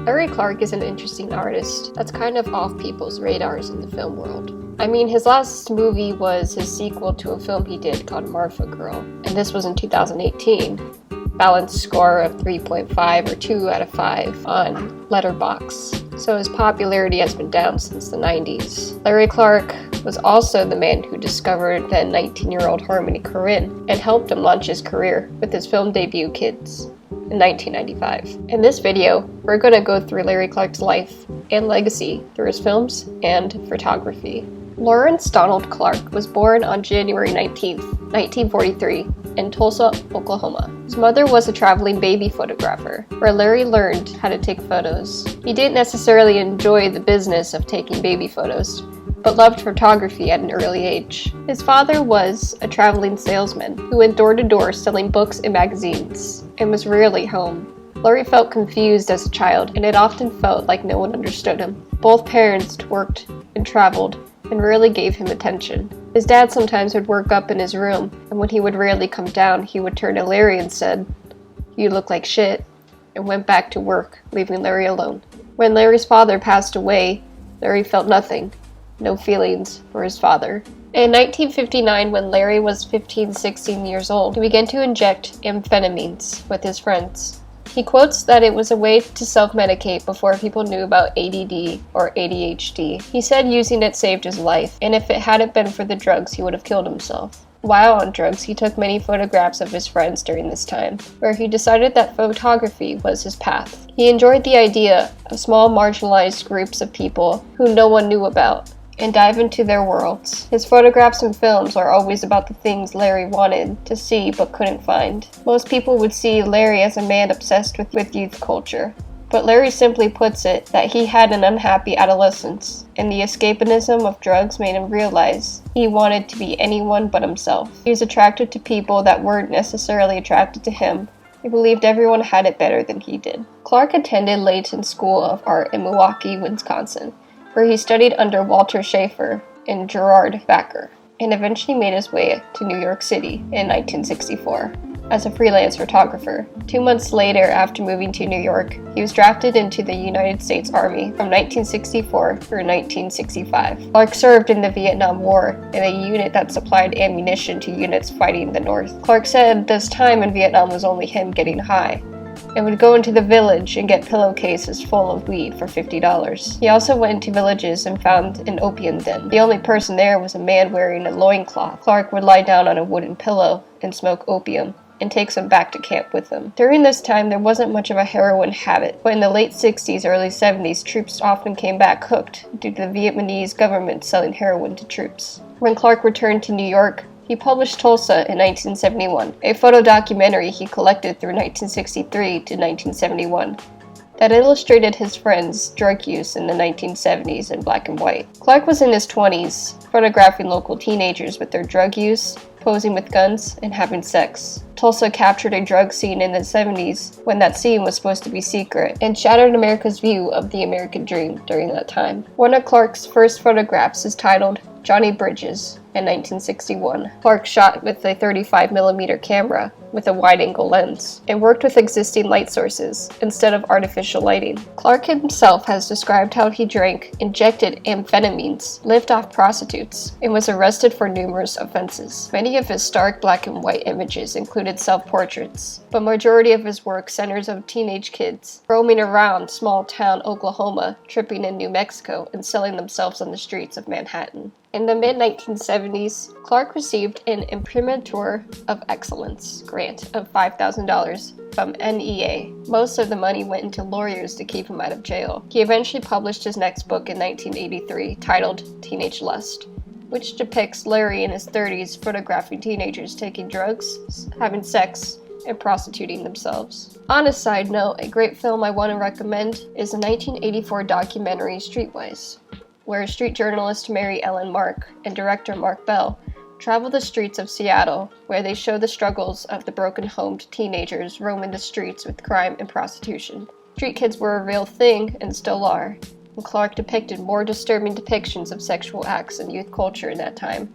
Larry Clark is an interesting artist that's kind of off people's radars in the film world. I mean, his last movie was his sequel to a film he did called Marfa Girl, and this was in 2018. Balanced score of 3.5 or 2 out of 5 on Letterboxd, so his popularity has been down since the 90s. Larry Clark was also the man who discovered then 19-year-old Harmony Korine and helped him launch his career with his film debut Kids in 1995. In this video, we're going to go through Larry Clark's life and legacy through his films and photography. Lawrence Donald Clark was born on January 19, 1943, in Tulsa, Oklahoma. His mother was a traveling baby photographer, where Larry learned how to take photos. He didn't necessarily enjoy the business of taking baby photos, but loved photography at an early age. His father was a traveling salesman who went door to door selling books and magazines, and was rarely home. Larry felt confused as a child, and it often felt like no one understood him. Both parents worked and traveled, and rarely gave him attention. His dad sometimes would work up in his room, and when he would rarely come down, he would turn to Larry and said, "You look like shit," and went back to work, leaving Larry alone. When Larry's father passed away, Larry felt nothing, no feelings for his father. In 1959, when Larry was 15-16 years old, he began to inject amphetamines with his friends. He quotes that it was a way to self-medicate before people knew about ADD or ADHD. He said using it saved his life, and if it hadn't been for the drugs, he would have killed himself. While on drugs, he took many photographs of his friends during this time, where he decided that photography was his path. He enjoyed the idea of small marginalized groups of people who no one knew about, and dive into their worlds. His photographs and films are always about the things Larry wanted to see but couldn't find. Most people would see Larry as a man obsessed with youth culture, but Larry simply puts it that he had an unhappy adolescence, and the escapism of drugs made him realize he wanted to be anyone but himself. He was attracted to people that weren't necessarily attracted to him. He believed everyone had it better than he did. Clark attended Layton School of Art in Milwaukee, Wisconsin, where he studied under Walter Schaefer and Gerard Backer, and eventually made his way to New York City in 1964 as a freelance photographer. 2 months later, after moving to New York, he was drafted into the United States Army from 1964 through 1965. Clark served in the Vietnam War in a unit that supplied ammunition to units fighting the North. Clark said this time in Vietnam was only him getting high, and would go into the village and get pillowcases full of weed for $50. He also went into villages and found an opium den. The only person there was a man wearing a loincloth. Clark would lie down on a wooden pillow and smoke opium, and take some back to camp with him. During this time, there wasn't much of a heroin habit, but in the late 60s, early 70s, troops often came back hooked due to the Vietnamese government selling heroin to troops. When Clark returned to New York, he published Tulsa in 1971, a photo documentary he collected through 1963 to 1971 that illustrated his friends' drug use in the 1970s in black and white. Clark was in his 20s, photographing local teenagers with their drug use, posing with guns, and having sex. Tulsa captured a drug scene in the 70s when that scene was supposed to be secret, and shattered America's view of the American dream during that time. One of Clark's first photographs is titled Johnny Bridges in 1961. Clark shot with a 35mm camera with a wide-angle lens, and worked with existing light sources instead of artificial lighting. Clark himself has described how he drank injected amphetamines, lived off prostitutes, and was arrested for numerous offenses. Many of his stark black and white images included self-portraits, but majority of his work centers on teenage kids roaming around small-town Oklahoma, tripping in New Mexico, and selling themselves on the streets of Manhattan. In the mid-1970s, Clark received an Imprimatur of Excellence grant of $5,000 from NEA. Most of the money went into lawyers to keep him out of jail. He eventually published his next book in 1983, titled Teenage Lust, which depicts Larry in his 30s photographing teenagers taking drugs, having sex, and prostituting themselves. On a side note, a great film I want to recommend is the 1984 documentary Streetwise, where street journalist Mary Ellen Mark and director Mark Bell travel the streets of Seattle, where they show the struggles of the broken-homed teenagers roaming the streets with crime and prostitution. Street kids were a real thing, and still are, and Clark depicted more disturbing depictions of sexual acts in youth culture in that time,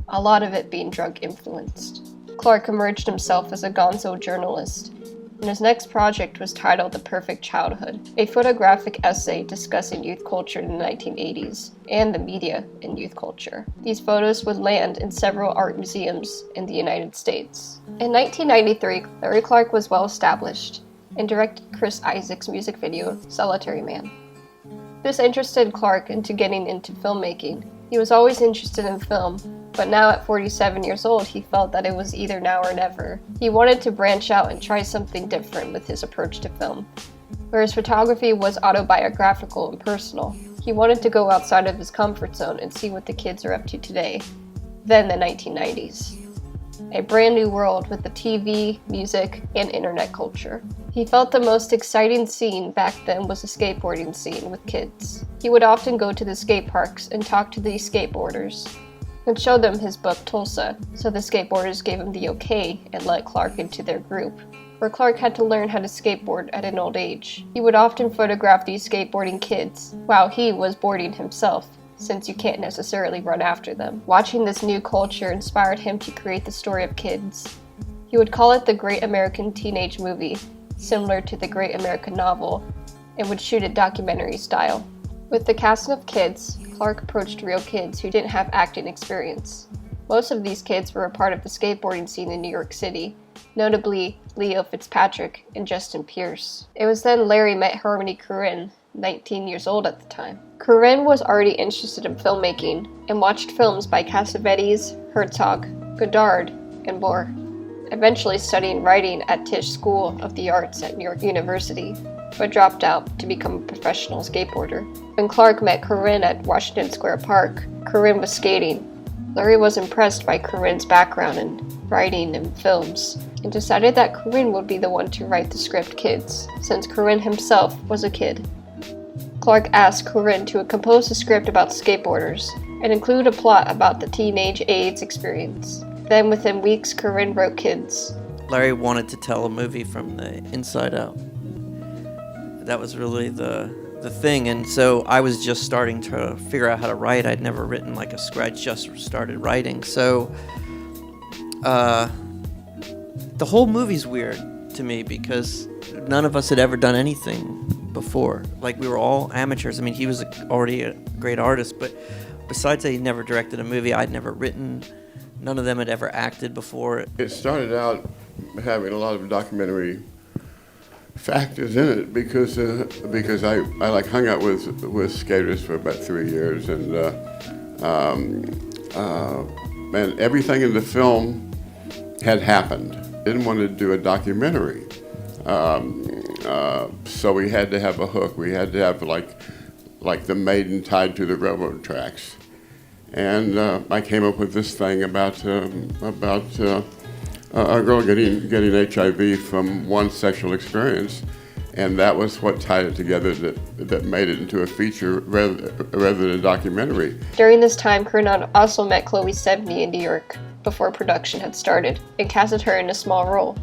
a lot of it being drug-influenced. Clark emerged himself as a gonzo journalist, and his next project was titled The Perfect Childhood, a photographic essay discussing youth culture in the 1980s and the media in youth culture. These photos would land in several art museums in the United States. In 1993, Larry Clark was well established and directed Chris Isaak's music video, Solitary Man. This interested Clark into getting into filmmaking. He was always interested in film, but now at 47 years old, he felt that it was either now or never. He wanted to branch out and try something different with his approach to film. Whereas photography was autobiographical and personal, he wanted to go outside of his comfort zone and see what the kids are up to today, then the 1990s. A brand new world with the TV, music, and internet culture. He felt the most exciting scene back then was the skateboarding scene with kids. He would often go to the skate parks and talk to these skateboarders and show them his book Tulsa, so the skateboarders gave him the okay and let Clark into their group, where Clark had to learn how to skateboard at an old age. He would often photograph these skateboarding kids while he was boarding himself, since you can't necessarily run after them. Watching this new culture inspired him to create the story of kids. He would call it the Great American Teenage Movie, similar to the Great American Novel, and would shoot it documentary style. With the casting of kids, Clark approached real kids who didn't have acting experience. Most of these kids were a part of the skateboarding scene in New York City, notably Leo Fitzpatrick and Justin Pierce. It was then Larry met Harmony Korine, 19 years old at the time. Korine was already interested in filmmaking and watched films by Cassavetes, Herzog, Godard, and more, eventually studying writing at Tisch School of the Arts at New York University, but dropped out to become a professional skateboarder. When Clark met Korine at Washington Square Park, Korine was skating. Larry was impressed by Korine's background in writing and films, and decided that Korine would be the one to write the script Kids, since Korine himself was a kid. Clark asked Korine to compose a script about skateboarders and include a plot about the teenage AIDS experience. Then within weeks, Korine wrote Kids. Larry wanted to tell a movie from the inside out. That was really the thing, and so I was just starting to figure out how to write. I'd never written like a script, just started writing. So the whole movie's weird to me because none of us had ever done anything before. Like, we were all amateurs. I mean, he was already a great artist, but besides that, he never directed a movie. I'd never written. None of them had ever acted before. It started out having a lot of documentary factors in it because I like hung out with skaters for about 3 years, and everything in the film had happened. Didn't want to do a documentary, so we had to have a hook. We had to have like the maiden tied to the railroad tracks, and I came up with this thing about a girl getting HIV from one sexual experience, and that was what tied it together, that made it into a feature rather than a documentary. During this time, Korine also met Chloe Sevigny in New York before production had started and casted her in a small role,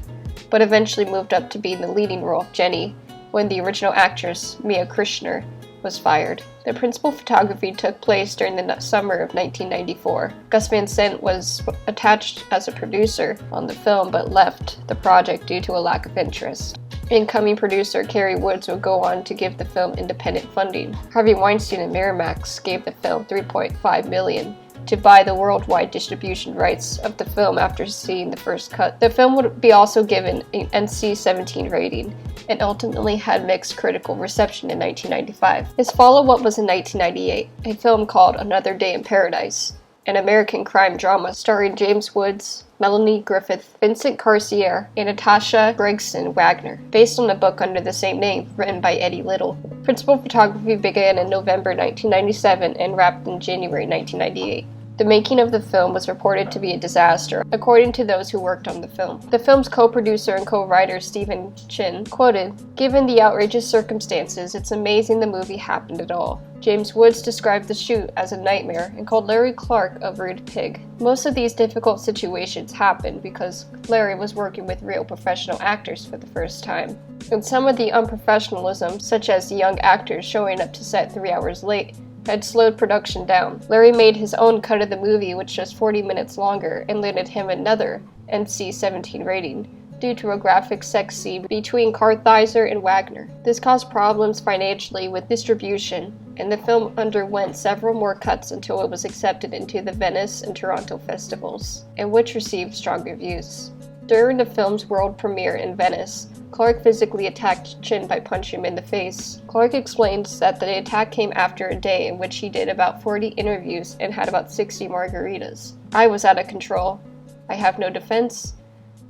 but eventually moved up to being the leading role, Jenny, when the original actress, Mia Krishner, was fired. The principal photography took place during the summer of 1994. Gus Van Sant was attached as a producer on the film but left the project due to a lack of interest. Incoming producer Kerry Woods would go on to give the film independent funding. Harvey Weinstein and Miramax gave the film $3.5 million to buy the worldwide distribution rights of the film after seeing the first cut. The film would be also given an NC-17 rating and ultimately had mixed critical reception in 1995. His follow-up was in 1998, a film called Another Day in Paradise, an American crime drama starring James Woods, Melanie Griffith, Vincent Carciere, and Natasha Gregson Wagner, based on a book under the same name written by Eddie Little. Principal photography began in November 1997 and wrapped in January 1998. The making of the film was reported to be a disaster, according to those who worked on the film. The film's co-producer and co-writer Stephen Chin quoted, "Given the outrageous circumstances, it's amazing the movie happened at all." James Woods described the shoot as a nightmare and called Larry Clark a rude pig. Most of these difficult situations happened because Larry was working with real professional actors for the first time. And some of the unprofessionalism, such as the young actors showing up to set 3 hours late, had slowed production down. Larry made his own cut of the movie, which was 40 minutes longer, and landed him another NC-17 rating, due to a graphic sex scene between Kartheiser and Wagner. This caused problems financially with distribution, and the film underwent several more cuts until it was accepted into the Venice and Toronto festivals, and which received strong reviews. During the film's world premiere in Venice, Clark physically attacked Chin by punching him in the face. Clark explains that the attack came after a day in which he did about 40 interviews and had about 60 margaritas. I was out of control. I have no defense.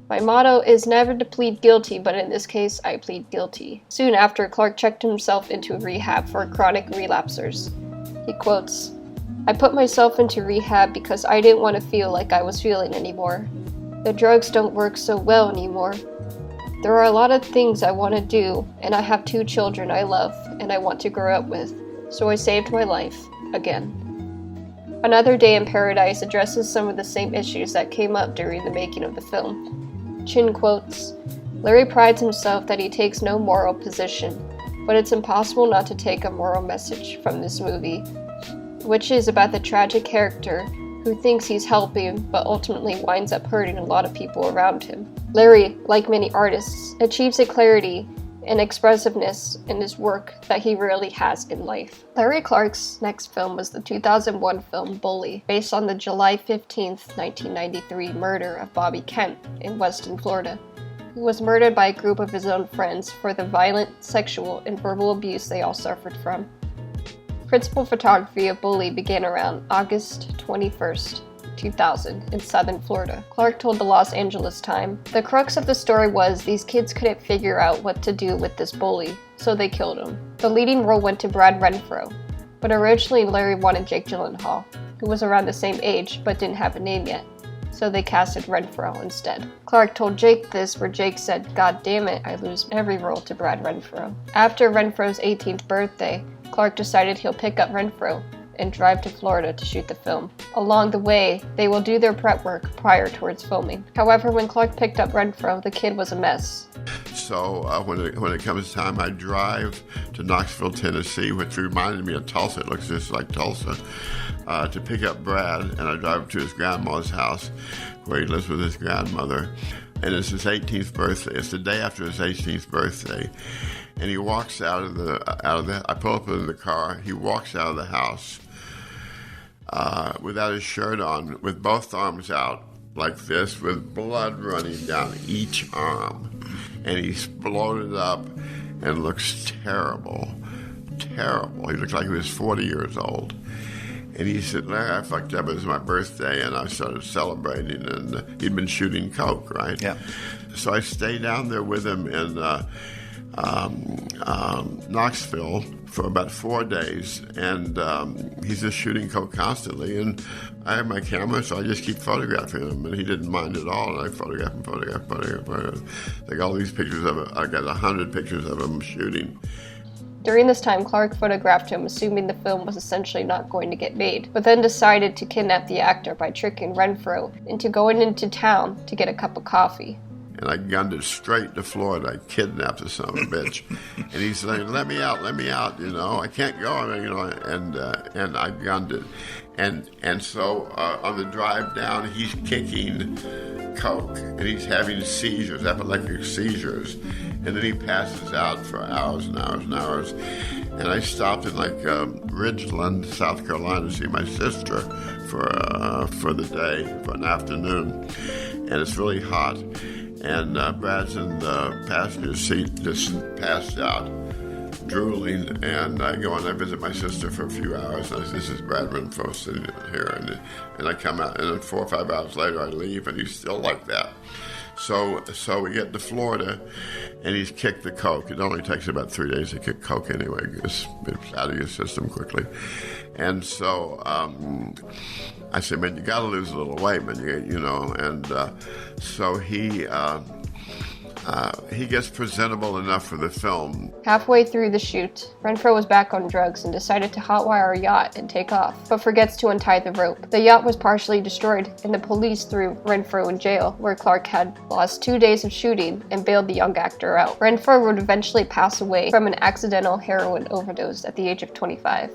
My motto is never to plead guilty, but in this case, I plead guilty. Soon after, Clark checked himself into rehab for chronic relapsers. He quotes, "I put myself into rehab because I didn't want to feel like I was feeling anymore. The drugs don't work so well anymore. There are a lot of things I want to do, and I have 2 children I love and I want to grow up with, so I saved my life, again." Another Day in Paradise addresses some of the same issues that came up during the making of the film. Chin quotes, "Larry prides himself that he takes no moral position, but it's impossible not to take a moral message from this movie, which is about the tragic character who thinks he's helping but ultimately winds up hurting a lot of people around him." Larry, like many artists, achieves a clarity and expressiveness in his work that he rarely has in life. Larry Clark's next film was the 2001 film Bully, based on the July 15th, 1993 murder of Bobby Kent in Weston, Florida. He was murdered by a group of his own friends for the violent, sexual, and verbal abuse they all suffered from. Principal photography of Bully began around August 21st, 2000 in southern Florida. Clark told the Los Angeles Times, "The crux of the story was these kids couldn't figure out what to do with this bully, so they killed him." The leading role went to Brad Renfro, but originally Larry wanted Jake Gyllenhaal, who was around the same age but didn't have a name yet, so they casted Renfro instead. Clark told Jake this, where Jake said, "God damn it, I lose every role to Brad Renfro." After Renfro's 18th birthday, Clark decided he'll pick up Renfro and drive to Florida to shoot the film. Along the way, they will do their prep work prior towards filming. However, when Clark picked up Renfro, the kid was a mess. So when it comes time, I drive to Knoxville, Tennessee, which reminded me of Tulsa. It looks just like Tulsa, to pick up Brad, and I drive to his grandma's house where he lives with his grandmother. And it's his 18th birthday. It's the day after his 18th birthday. And he walks out of the, I pull up in the car, he walks out of the house without his shirt on, with both arms out like this, with blood running down each arm. And he's bloated up and looks terrible, terrible. He looks like he was 40 years old. And he said, "Larry, I fucked up. It was my birthday," and I started celebrating. And he'd been shooting coke, right? Yeah. So I stayed down there with him in Knoxville for about 4 days, and he's just shooting coke constantly. And I have my camera, so I just keep photographing him, and he didn't mind at all. And I photograph him. Like all these pictures of it. I got 100 pictures of him shooting. During this time, Clark photographed him, assuming the film was essentially not going to get made, but then decided to kidnap the actor by tricking Renfro into going into town to get a cup of coffee. And I gunned it straight to Florida. I kidnapped the son of a bitch. And he's saying, let me out, you know, I can't go, you know, and I gunned it. And so on the drive down, he's kicking coke, and he's having seizures, epileptic seizures. And then he passes out for hours and hours and hours. And I stopped in like Ridgeland, South Carolina, to see my sister for the day, for an afternoon. And it's really hot. And Brad's in the passenger seat, just passed out, drooling. And I go and I visit my sister for a few hours. And I say, "This is Brad Renfro sitting here." And I come out, and then 4 or 5 hours later, I leave, and he's still like that. So we get to Florida, and he's kicked the coke. It only takes about 3 days to kick coke anyway. It's out of your system quickly. And so I said, "Man, you got to lose a little weight, man, you know." And so he gets presentable enough for the film. Halfway through the shoot, Renfro was back on drugs and decided to hotwire a yacht and take off, but forgets to untie the rope. The yacht was partially destroyed, and the police threw Renfro in jail, where Clark had lost 2 days of shooting and bailed the young actor out. Renfro would eventually pass away from an accidental heroin overdose at the age of 25.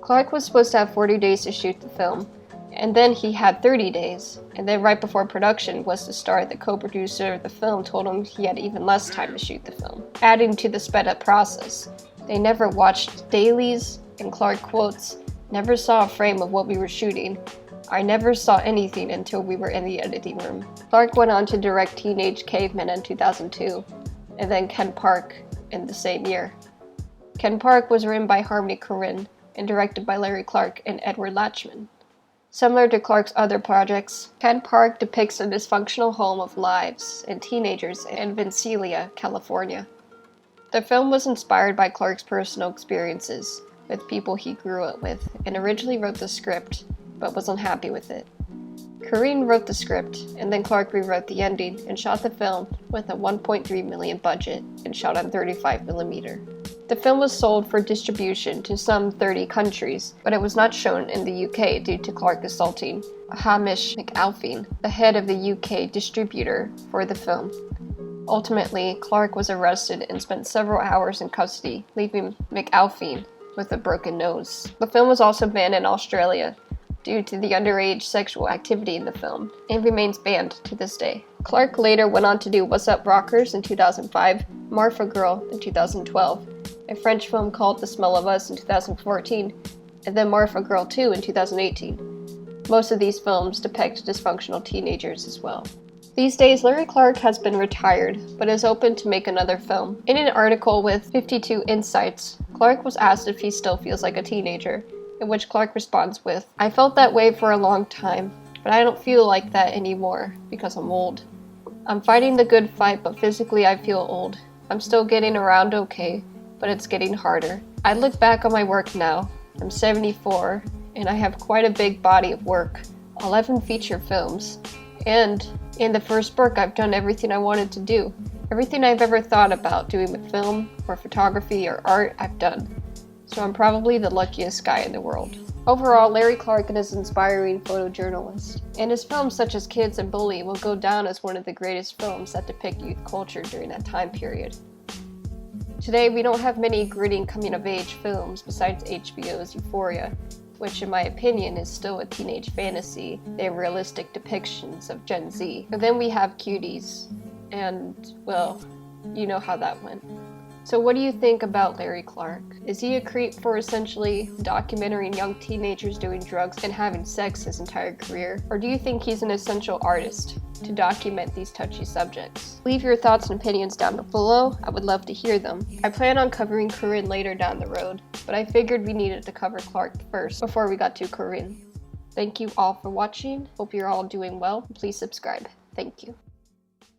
Clark was supposed to have 40 days to shoot the film, And then he had 30 days. And then right before production was to start, the co-producer of the film told him he had even less time to shoot the film, adding to the sped up process. They never watched dailies, and Clark quotes, "Never saw a frame of what we were shooting. I never saw anything until we were in the editing room." Clark went on to direct Teenage Caveman in 2002, and then Ken Park in the same year. Ken Park was written by Harmony Korine and directed by Larry Clark and Edward Lachman. Similar to Clark's other projects, Ken Park depicts a dysfunctional home of lives and teenagers in Visalia, California. The film was inspired by Clark's personal experiences with people he grew up with, and originally wrote the script, but was unhappy with it. Korine wrote the script, and then Clark rewrote the ending and shot the film with a $1.3 million budget and shot on 35mm. The film was sold for distribution to some 30 countries, but it was not shown in the UK due to Clark assaulting Hamish McAlpine, the head of the UK distributor for the film. Ultimately, Clark was arrested and spent several hours in custody, leaving McAlpine with a broken nose. The film was also banned in Australia due to the underage sexual activity in the film, and remains banned to this day. Clark later went on to do What's Up Rockers in 2005, Marfa Girl in 2012, a French film called The Smell of Us in 2014, and then Marfa Girl 2 in 2018. Most of these films depict dysfunctional teenagers as well. These days, Larry Clark has been retired, but is open to make another film. In an article with 52 Insights, Clark was asked if he still feels like a teenager, in which Clark responds with, "I felt that way for a long time, but I don't feel like that anymore because I'm old. I'm fighting the good fight, but physically I feel old. I'm still getting around okay, but it's getting harder. I look back on my work now. I'm 74, and I have quite a big body of work, 11 feature films, and in the first book I've done everything I wanted to do. Everything I've ever thought about doing with film, or photography, or art, I've done. So I'm probably the luckiest guy in the world." Overall, Larry Clark is an inspiring photojournalist, and his films such as Kids and Bully will go down as one of the greatest films that depict youth culture during that time period. Today, we don't have many gritty coming-of-age films besides HBO's Euphoria, which in my opinion is still a teenage fantasy. They're realistic depictions of Gen Z. And then we have Cuties, and, well, you know how that went. So what do you think about Larry Clark? Is he a creep for essentially documenting young teenagers doing drugs and having sex his entire career? Or do you think he's an essential artist to document these touchy subjects? Leave your thoughts and opinions down below. I would love to hear them. I plan on covering Korine later down the road, but I figured we needed to cover Clark first before we got to Korine. Thank you all for watching. Hope you're all doing well. Please subscribe. Thank you.